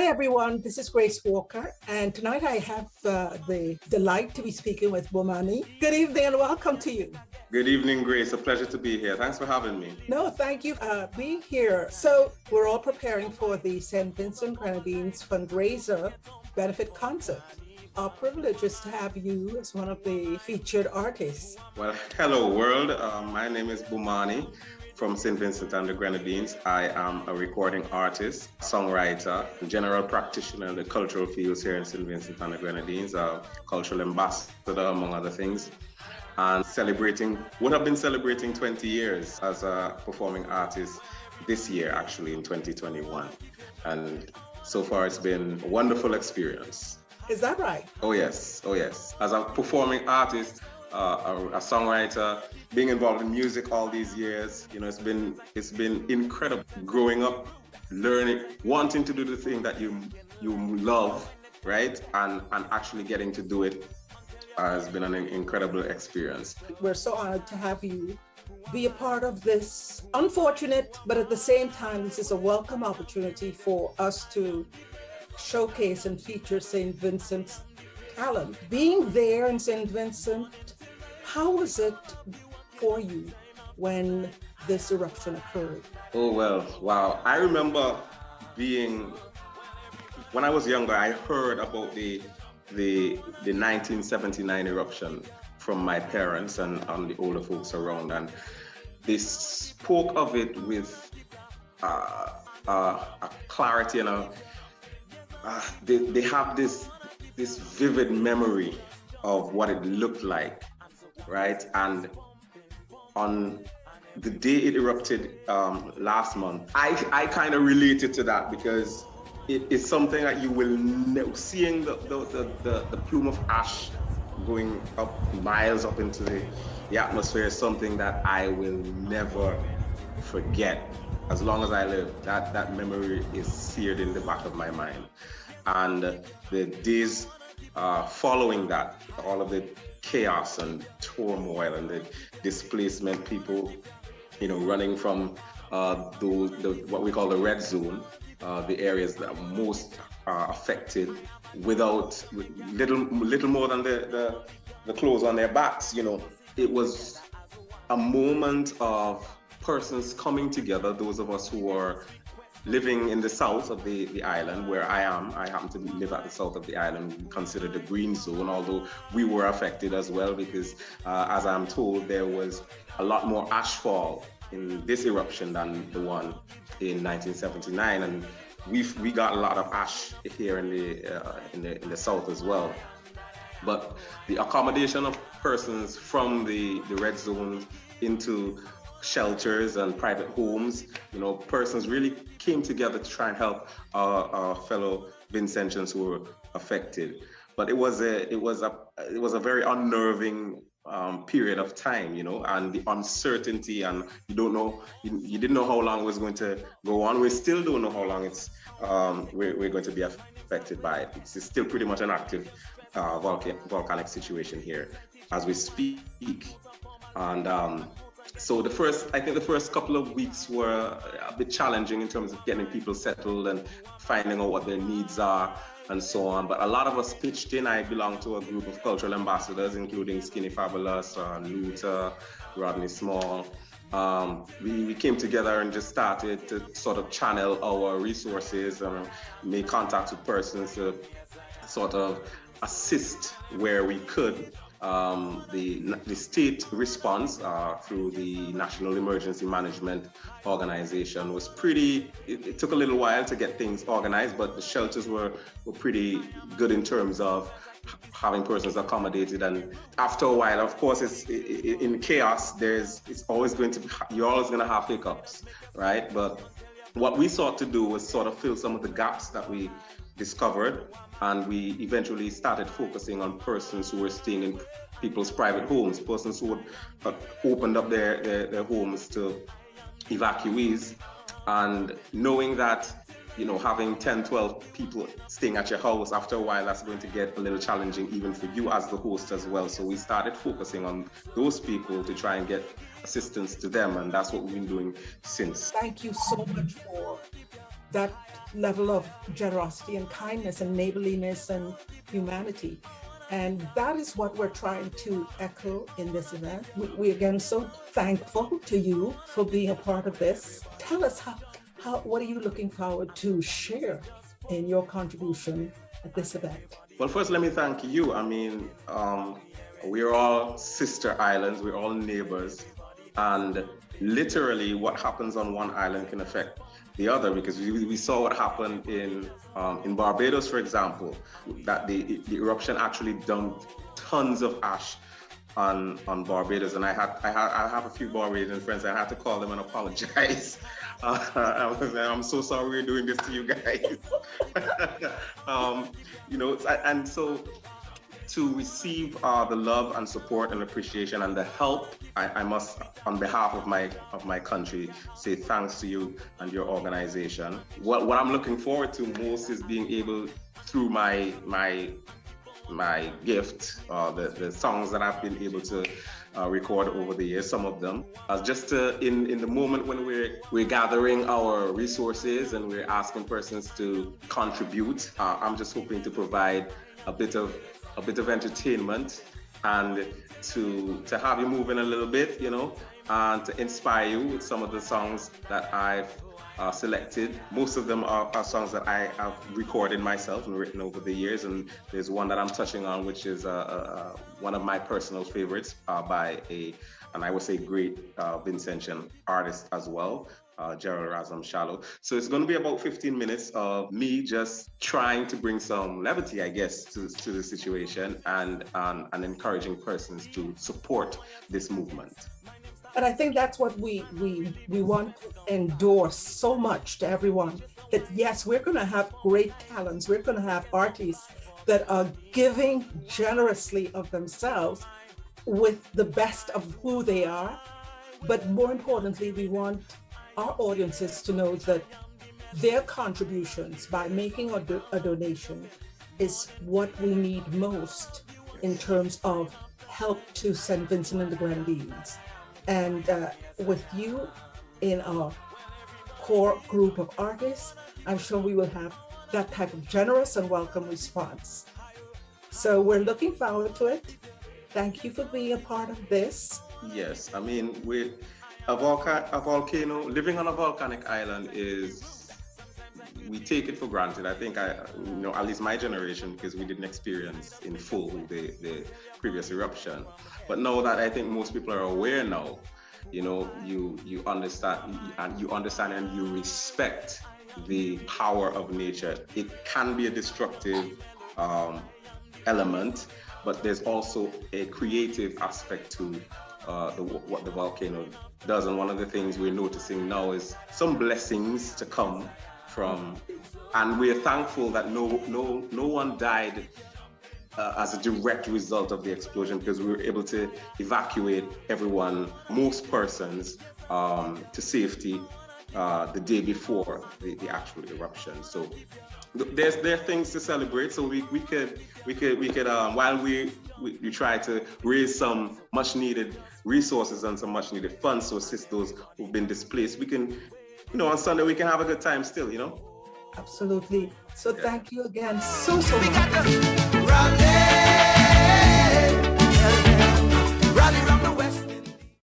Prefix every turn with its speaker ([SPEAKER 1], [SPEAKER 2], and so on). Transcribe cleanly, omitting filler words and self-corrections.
[SPEAKER 1] everyone, this is Grace Walker, and tonight I have the delight to be speaking with Bomani. Good evening and welcome to you.
[SPEAKER 2] Good evening, Grace. A pleasure to be here. Thanks for having me.
[SPEAKER 1] No, thank you for being here. So we're all preparing for the St. Vincent Grenadines Fundraiser benefit concert. Our privilege is to have you as one of the featured artists.
[SPEAKER 2] Well, hello world. My name is Bomani from St. Vincent and the Grenadines. I am a recording artist, songwriter, general practitioner in the cultural fields here in St. Vincent and the Grenadines, a cultural ambassador, among other things, and would have been celebrating 20 years as a performing artist this year, actually in 2021. And so far it's been a wonderful experience.
[SPEAKER 1] Is that right?
[SPEAKER 2] Oh yes, oh yes. As a performing artist, a songwriter, being involved in music all these years, you know, it's been incredible. Growing up, learning, wanting to do the thing that you love, right, and actually getting to do it has been an incredible experience.
[SPEAKER 1] We're so honored to have you be a part of this unfortunate, but at the same time, this is a welcome opportunity for us to showcase and feature St. Vincent's talent. Being there in St. Vincent, how was it for you when this eruption occurred?
[SPEAKER 2] Oh, well, wow. I remember when I was younger, I heard about the 1979 eruption from my parents and the older folks around, and they spoke of it with a clarity and they have this vivid memory of what it looked like, right? And on the day it erupted last month, I kind of related to that because it's something that you will know. Seeing the plume of ash going up miles up into the atmosphere is something that I will never forget. As long as I live, that memory is seared in the back of my mind. And the days following that, all of the chaos and turmoil and the displacement, people, you know, running from what we call the red zone, the areas that are most affected, without little more than the clothes on their backs. You know, it was a moment of persons coming together, those of us who are living in the south of the island, where I happen to live at the south of the island, considered the green zone, although we were affected as well because, as I'm told, there was a lot more ashfall in this eruption than the one in 1979, and we got a lot of ash here in the south as well. But the accommodation of persons from the red zone into shelters and private homes, you know, persons really came together to try and help our fellow Vincentians who were affected. But it was a very unnerving period of time, you know, and the uncertainty, and you didn't know how long it was going to go on. We still don't know how long we're going to be affected by it. It's still pretty much an active volcanic situation here as we speak. And so the first couple of weeks were a bit challenging in terms of getting people settled and finding out what their needs are and so on. But a lot of us pitched in. I belong to a group of cultural ambassadors, including Skinny Fabulous, Luther, Rodney Small. We came together and just started to sort of channel our resources and make contact with persons to sort of assist where we could. The state response through the National Emergency Management Organization was it took a little while to get things organized, but the shelters were pretty good in terms of having persons accommodated. And after a while, of course, in chaos, you're always going to have hiccups, right? But what we sought to do was sort of fill some of the gaps that we discovered, and we eventually started focusing on persons who were staying in people's private homes, persons who had opened up their homes to evacuees, and knowing that, you know, having 10, 12 people staying at your house, after a while, that's going to get a little challenging even for you as the host as well. So we started focusing on those people to try and get assistance to them, and that's what we've been doing since.
[SPEAKER 1] Thank you so much for that level of generosity and kindness and neighborliness and humanity. And that is what we're trying to echo in this event. We again so thankful to you for being a part of this. Tell us what are you looking forward to share in your contribution at this event?
[SPEAKER 2] Well, first, let me thank you. I mean, we're all sister islands, we're all neighbors, and literally what happens on one island can affect the other, because we saw what happened in Barbados, for example, that the eruption actually dumped tons of ash on Barbados, and I have a few Barbadian friends. I had to call them and apologize. I'm so sorry we're doing this to you guys. You know, and so to receive the love and support and appreciation and the help, I must, on behalf of my country, say thanks to you and your organization. What I'm looking forward to most is being able, through my gift, the songs that I've been able to record over the years, some of them, just in the moment when we're gathering our resources and we're asking persons to contribute. I'm just hoping to provide a bit of entertainment and to have you moving a little bit, you know, and to inspire you with some of the songs that I've selected. Most of them are songs that I have recorded myself and written over the years, and there's one that I'm touching on, which is one of my personal favorites by and I would say great Vincentian artist as well, Gerald Razam Shallow. So it's going to be about 15 minutes of me just trying to bring some levity, I guess, to the situation and encouraging persons to support this movement.
[SPEAKER 1] And I think that's what we want to endorse so much to everyone, that yes, we're going to have great talents. We're going to have artists that are giving generously of themselves with the best of who they are. But more importantly, we want our audiences to know that their contributions by making a donation is what we need most in terms of help to St. Vincent and the Grenadines. And with you in our core group of artists, I'm sure we will have that type of generous and welcome response. So we're looking forward to it. Thank you for being a part of this.
[SPEAKER 2] Yes, I mean, a volcano, living on a volcanic island we take it for granted. I think at least my generation, because we didn't experience in full the previous eruption. But now that I think most people are aware now, you know, you understand and you respect the power of nature. It can be a destructive element, but there's also a creative aspect to what the volcano does. And one of the things we're noticing now is some blessings to come from, and we're thankful that no one died as a direct result of the explosion, because we were able to evacuate everyone, most persons, to safety the day before the actual eruption. So there are things to celebrate. So we could while we try to raise some much needed resources and some much needed funds to assist those who've been displaced, we can, you know, on Sunday we can have a good time still, you know.
[SPEAKER 1] Absolutely. So thank you again so much.